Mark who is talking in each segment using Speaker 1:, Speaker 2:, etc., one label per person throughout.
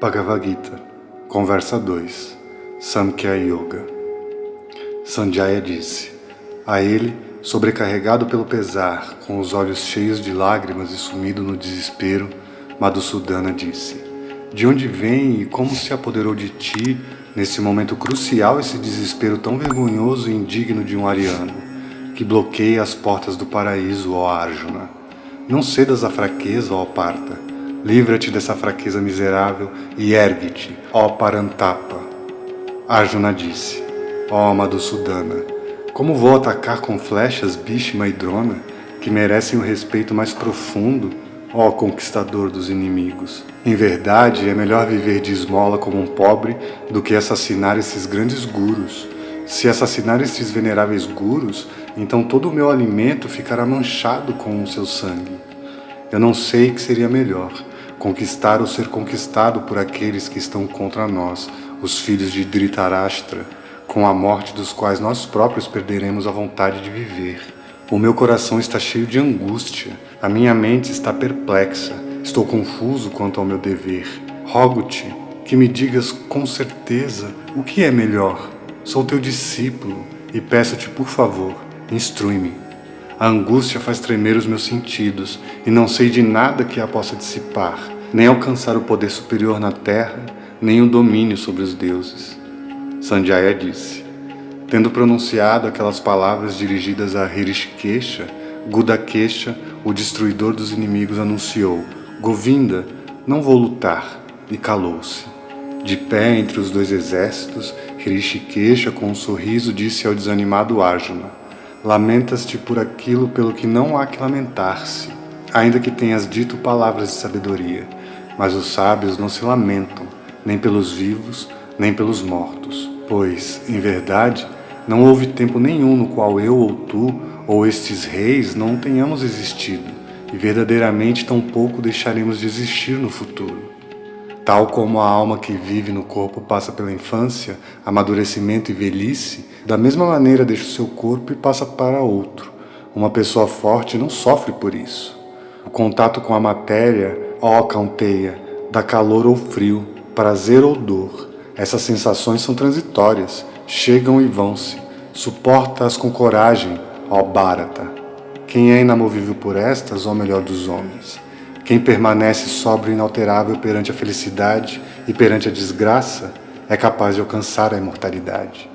Speaker 1: Bhagavad Gita, Conversa 2, Samkhya Yoga. Sanjaya disse: a ele, sobrecarregado pelo pesar, com os olhos cheios de lágrimas e sumido no desespero, Madhusudana disse: de onde vem e como se apoderou de ti, nesse momento crucial, esse desespero tão vergonhoso e indigno de um ariano, que bloqueia as portas do paraíso, ó Arjuna? Não cedas à fraqueza, ó Partha. Livra-te dessa fraqueza miserável e ergue-te, ó Parantapa. Arjuna disse: ó Madhusudana, como vou atacar com flechas Bhishma e Drona, que merecem o respeito mais profundo, ó conquistador dos inimigos? Em verdade, é melhor viver de esmola como um pobre do que assassinar esses grandes gurus. Se assassinar esses veneráveis gurus, então todo o meu alimento ficará manchado com o seu sangue. Eu não sei o que seria melhor, conquistar ou ser conquistado por aqueles que estão contra nós, os filhos de Dhritarashtra, com a morte dos quais nós próprios perderemos a vontade de viver. O meu coração está cheio de angústia, a minha mente está perplexa, estou confuso quanto ao meu dever. Rogo-te que me digas com certeza o que é melhor. Sou teu discípulo e peço-te, por favor, instrui-me. A angústia faz tremer os meus sentidos e não sei de nada que a possa dissipar, nem alcançar o poder superior na terra, nem o domínio sobre os deuses. Sanjaya disse: tendo pronunciado aquelas palavras dirigidas a Hrishikesha, Gudakesha, o destruidor dos inimigos, anunciou: Govinda, não vou lutar, e calou-se. De pé entre os dois exércitos, Hrishikesha, com um sorriso, disse ao desanimado Arjuna: lamentas-te por aquilo pelo que não há que lamentar-se, ainda que tenhas dito palavras de sabedoria. Mas os sábios não se lamentam, nem pelos vivos, nem pelos mortos. Pois, em verdade, não houve tempo nenhum no qual eu ou tu, ou estes reis, não tenhamos existido, e verdadeiramente tampouco deixaremos de existir no futuro. Tal como a alma que vive no corpo passa pela infância, amadurecimento e velhice, da mesma maneira deixa o seu corpo e passa para outro. Uma pessoa forte não sofre por isso. O contato com a matéria, ó Kaunteya, dá calor ou frio, prazer ou dor. Essas sensações são transitórias, chegam e vão-se. Suporta-as com coragem, ó Bharata. Quem é inamovível por estas, ó melhor dos homens? Quem permanece sóbrio e inalterável perante a felicidade e perante a desgraça é capaz de alcançar a imortalidade.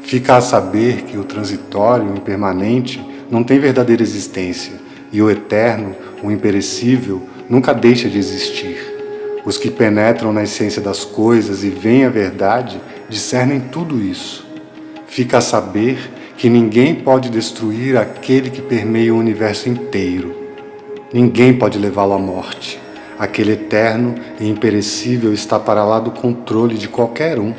Speaker 1: Fica a saber que o transitório, o impermanente, não tem verdadeira existência, e o eterno, o imperecível, nunca deixa de existir. Os que penetram na essência das coisas e veem a verdade discernem tudo isso. Fica a saber que ninguém pode destruir aquele que permeia o universo inteiro. Ninguém pode levá-lo à morte. Aquele eterno e imperecível está para lá do controle de qualquer um.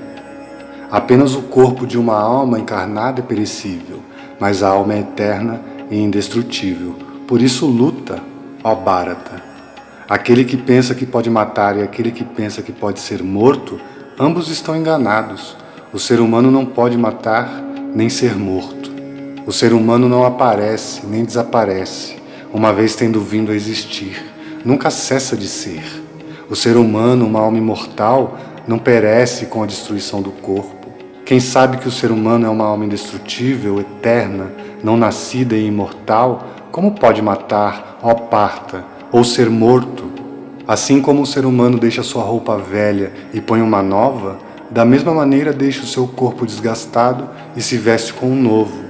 Speaker 1: Apenas o corpo de uma alma encarnada é perecível, mas a alma é eterna e indestrutível. Por isso luta, ó Bharata. Aquele que pensa que pode matar e aquele que pensa que pode ser morto, ambos estão enganados. O ser humano não pode matar nem ser morto. O ser humano não aparece nem desaparece, uma vez tendo vindo a existir, nunca cessa de ser. O ser humano, uma alma imortal, não perece com a destruição do corpo. Quem sabe que o ser humano é uma alma indestrutível, eterna, não nascida e imortal, como pode matar, ó Partha, ou ser morto? Assim como o ser humano deixa sua roupa velha e põe uma nova, da mesma maneira deixa o seu corpo desgastado e se veste com um novo.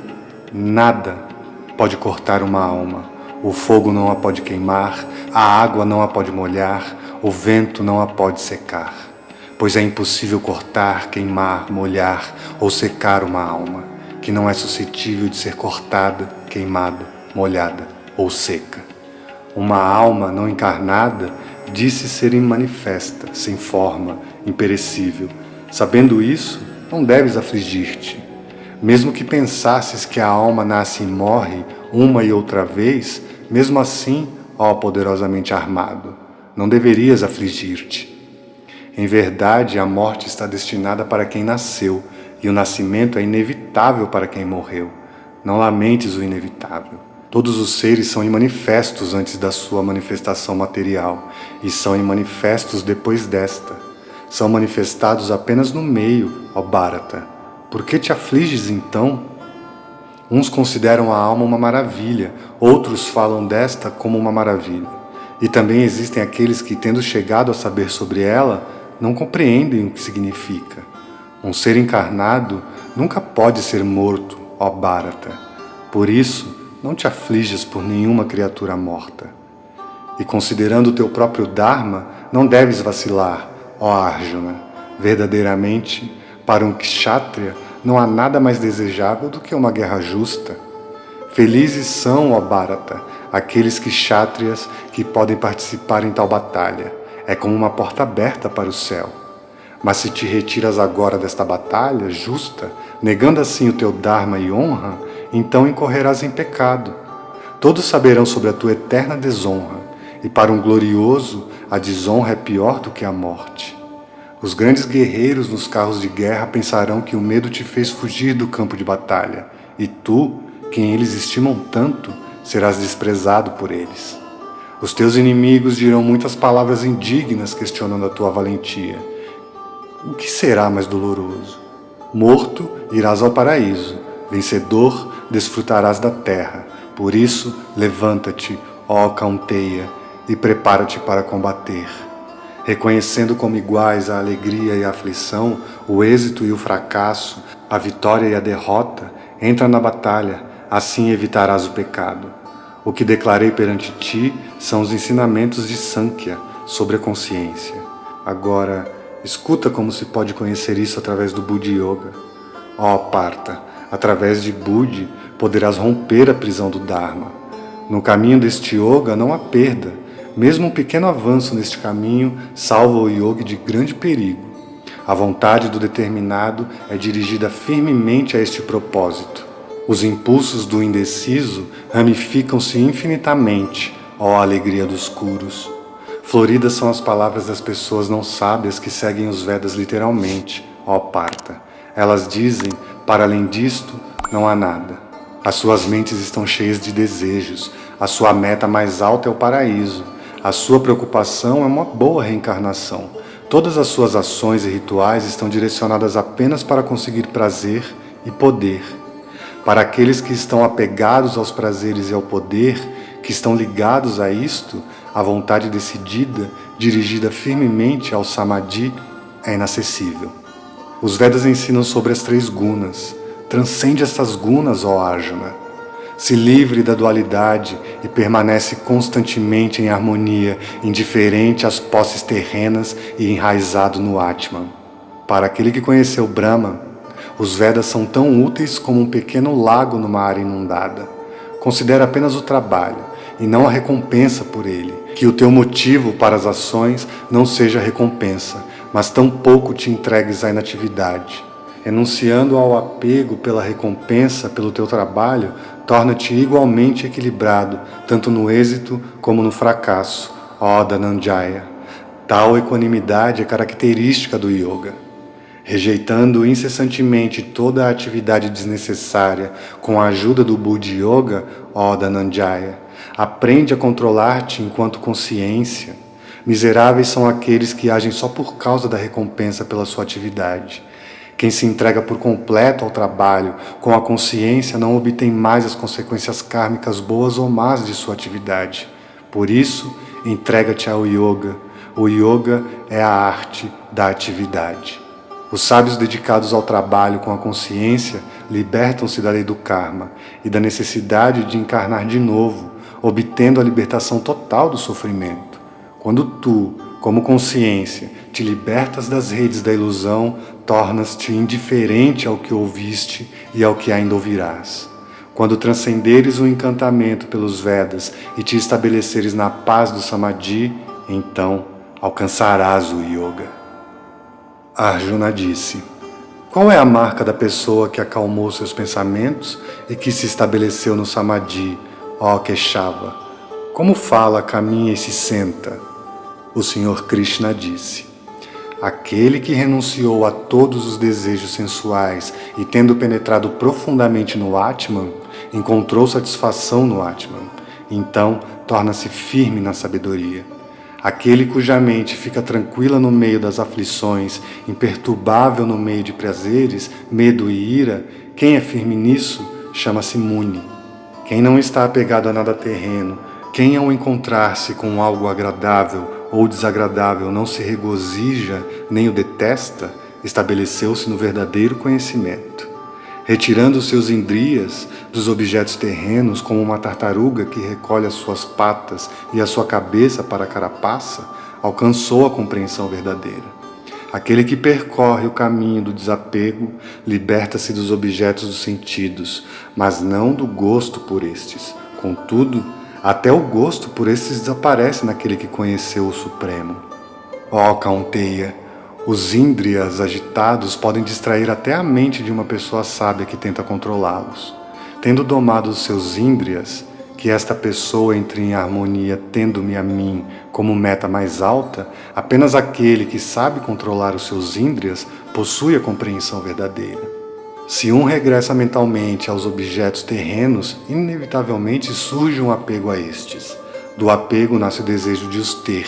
Speaker 1: Nada pode cortar uma alma. O fogo não a pode queimar, a água não a pode molhar, o vento não a pode secar. Pois é impossível cortar, queimar, molhar ou secar uma alma, que não é suscetível de ser cortada, queimada, molhada ou seca. Uma alma não encarnada disse ser imanifesta, sem forma, imperecível. Sabendo isso, não deves afligir-te. Mesmo que pensasses que a alma nasce e morre uma e outra vez, mesmo assim, ó poderosamente armado, não deverias afligir-te. Em verdade, a morte está destinada para quem nasceu, e o nascimento é inevitável para quem morreu. Não lamentes o inevitável. Todos os seres são imanifestos antes da sua manifestação material, e são imanifestos depois desta. são manifestados apenas no meio, ó Bharata. Por que te afliges então? Uns consideram a alma uma maravilha, outros falam desta como uma maravilha. E também existem aqueles que, tendo chegado a saber sobre ela, não compreendem o que significa. Um ser encarnado nunca pode ser morto, ó Bharata. Por isso, não te aflijas por nenhuma criatura morta. E considerando o teu próprio Dharma, não deves vacilar, ó Arjuna. Verdadeiramente, para um kshatriya, não há nada mais desejável do que uma guerra justa. Felizes são, ó Bharata, aqueles kshatriyas que podem participar em tal batalha. É como uma porta aberta para o céu. Mas se te retiras agora desta batalha justa, negando assim o teu Dharma e honra, então incorrerás em pecado. Todos saberão sobre a tua eterna desonra, e para um glorioso, a desonra é pior do que a morte. Os grandes guerreiros nos carros de guerra pensarão que o medo te fez fugir do campo de batalha, e tu, quem eles estimam tanto, serás desprezado por eles. Os teus inimigos dirão muitas palavras indignas questionando a tua valentia. O que será mais doloroso? Morto, irás ao paraíso. Vencedor, desfrutarás da terra. Por isso, levanta-te, ó Kaunteya, e prepara-te para combater. Reconhecendo como iguais a alegria e a aflição, o êxito e o fracasso, a vitória e a derrota, entra na batalha, assim evitarás o pecado. O que declarei perante ti são os ensinamentos de Sankhya sobre a consciência. Agora, escuta como se pode conhecer isso através do Buddha Yoga. Ó Partha, através de Buddha poderás romper a prisão do Dharma. No caminho deste Yoga não há perda. Mesmo um pequeno avanço neste caminho salva o yogi de grande perigo. A vontade do determinado é dirigida firmemente a este propósito. Os impulsos do indeciso ramificam-se infinitamente, ó alegria dos curos. Floridas são as palavras das pessoas não sábias que seguem os Vedas literalmente, ó Partha. Elas dizem, para além disto, não há nada. As suas mentes estão cheias de desejos. A sua meta mais alta é o paraíso. A sua preocupação é uma boa reencarnação. Todas as suas ações e rituais estão direcionadas apenas para conseguir prazer e poder. Para aqueles que estão apegados aos prazeres e ao poder, que estão ligados a isto, a vontade decidida, dirigida firmemente ao Samadhi, é inacessível. Os Vedas ensinam sobre as 3 gunas. Transcende estas gunas, ó Arjuna. Se livre da dualidade e permanece constantemente em harmonia, indiferente às posses terrenas e enraizado no Atman. Para aquele que conheceu Brahma, os Vedas são tão úteis como um pequeno lago numa área inundada. Considera apenas o trabalho e não a recompensa por ele. Que o teu motivo para as ações não seja a recompensa, mas tampouco te entregues à inatividade. Renunciando ao apego pela recompensa pelo teu trabalho, torna-te igualmente equilibrado, tanto no êxito como no fracasso, ó Dhananjaya. Tal equanimidade é característica do yoga. Rejeitando incessantemente toda a atividade desnecessária com a ajuda do Buddha Yoga, ó Dhananjaya, aprende a controlar-te enquanto consciência. Miseráveis são aqueles que agem só por causa da recompensa pela sua atividade. Quem se entrega por completo ao trabalho, com a consciência, não obtém mais as consequências kármicas boas ou más de sua atividade. Por isso, entrega-te ao yoga. O yoga é a arte da atividade. Os sábios dedicados ao trabalho com a consciência libertam-se da lei do karma e da necessidade de encarnar de novo, obtendo a libertação total do sofrimento. Quando tu, como consciência, te libertas das redes da ilusão, tornas-te indiferente ao que ouviste e ao que ainda ouvirás. Quando transcenderes o encantamento pelos Vedas e te estabeleceres na paz do Samadhi, então alcançarás o Yoga. Arjuna disse: qual é a marca da pessoa que acalmou seus pensamentos e que se estabeleceu no Samadhi, ó Keshava? Como fala, caminha e se senta? O Senhor Krishna disse: aquele que renunciou a todos os desejos sensuais e, tendo penetrado profundamente no Atman, encontrou satisfação no Atman. Então, torna-se firme na sabedoria. Aquele cuja mente fica tranquila no meio das aflições, imperturbável no meio de prazeres, medo e ira, quem é firme nisso chama-se Muni. Quem não está apegado a nada terreno, quem ao encontrar-se com algo agradável ou desagradável não se regozija nem o detesta, estabeleceu-se no verdadeiro conhecimento. Retirando seus indrias dos objetos terrenos como uma tartaruga que recolhe as suas patas e a sua cabeça para a carapaça, alcançou a compreensão verdadeira. Aquele que percorre o caminho do desapego liberta-se dos objetos dos sentidos, mas não do gosto por estes. Contudo, até o gosto por estes desaparece naquele que conheceu o Supremo. Ó Kaunteya, os índrias agitados podem distrair até a mente de uma pessoa sábia que tenta controlá-los. Tendo domado os seus índrias, que esta pessoa entre em harmonia tendo-me a mim como meta mais alta, apenas aquele que sabe controlar os seus índrias possui a compreensão verdadeira. Se um regressa mentalmente aos objetos terrenos, inevitavelmente surge um apego a estes. Do apego nasce o desejo de os ter,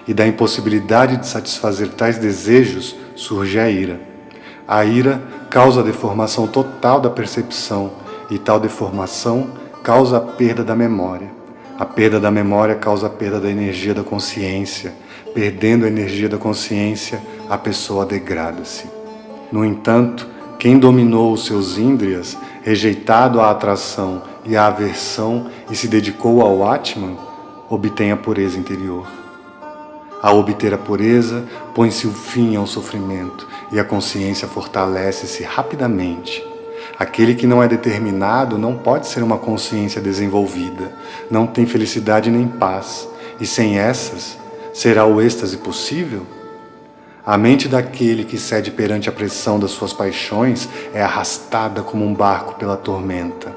Speaker 1: e da impossibilidade de satisfazer tais desejos surge a ira. A ira causa a deformação total da percepção, e tal deformação causa a perda da memória. A perda da memória causa a perda da energia da consciência. Perdendo a energia da consciência, a pessoa degrada-se. No entanto, quem dominou os seus índrias, rejeitado a atração e a aversão e se dedicou ao Atman, obtém a pureza interior. Ao obter a pureza, põe-se o fim ao sofrimento e a consciência fortalece-se rapidamente. Aquele que não é determinado não pode ser uma consciência desenvolvida, não tem felicidade nem paz, e sem essas, será o êxtase possível? A mente daquele que cede perante a pressão das suas paixões é arrastada como um barco pela tormenta.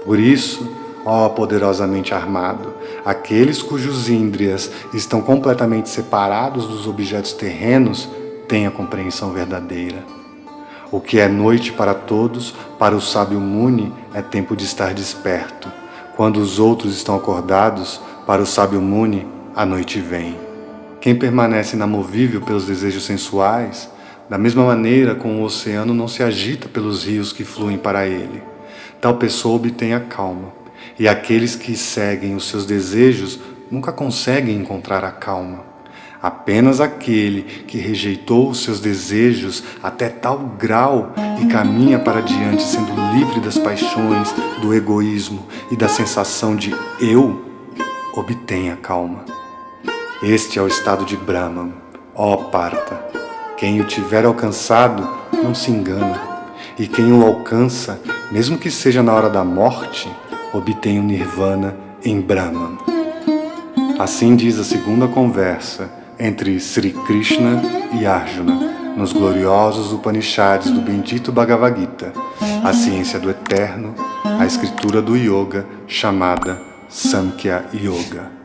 Speaker 1: Por isso, ó poderosamente armado, aqueles cujos índrias estão completamente separados dos objetos terrenos têm a compreensão verdadeira. O que é noite para todos, para o sábio Muni é tempo de estar desperto. Quando os outros estão acordados, para o sábio Muni a noite vem. Quem permanece inamovível pelos desejos sensuais, da mesma maneira como o oceano não se agita pelos rios que fluem para ele, tal pessoa obtém a calma. E aqueles que seguem os seus desejos nunca conseguem encontrar a calma. Apenas aquele que rejeitou os seus desejos até tal grau e caminha para diante sendo livre das paixões, do egoísmo e da sensação de eu, obtém a calma. Este é o estado de Brahman, ó Partha. Quem o tiver alcançado não se engana, e quem o alcança, mesmo que seja na hora da morte, obtém o Nirvana em Brahman. Assim diz a segunda conversa entre Sri Krishna e Arjuna, nos gloriosos Upanishads do bendito Bhagavad Gita, a ciência do eterno, a escritura do yoga chamada Samkhya Yoga.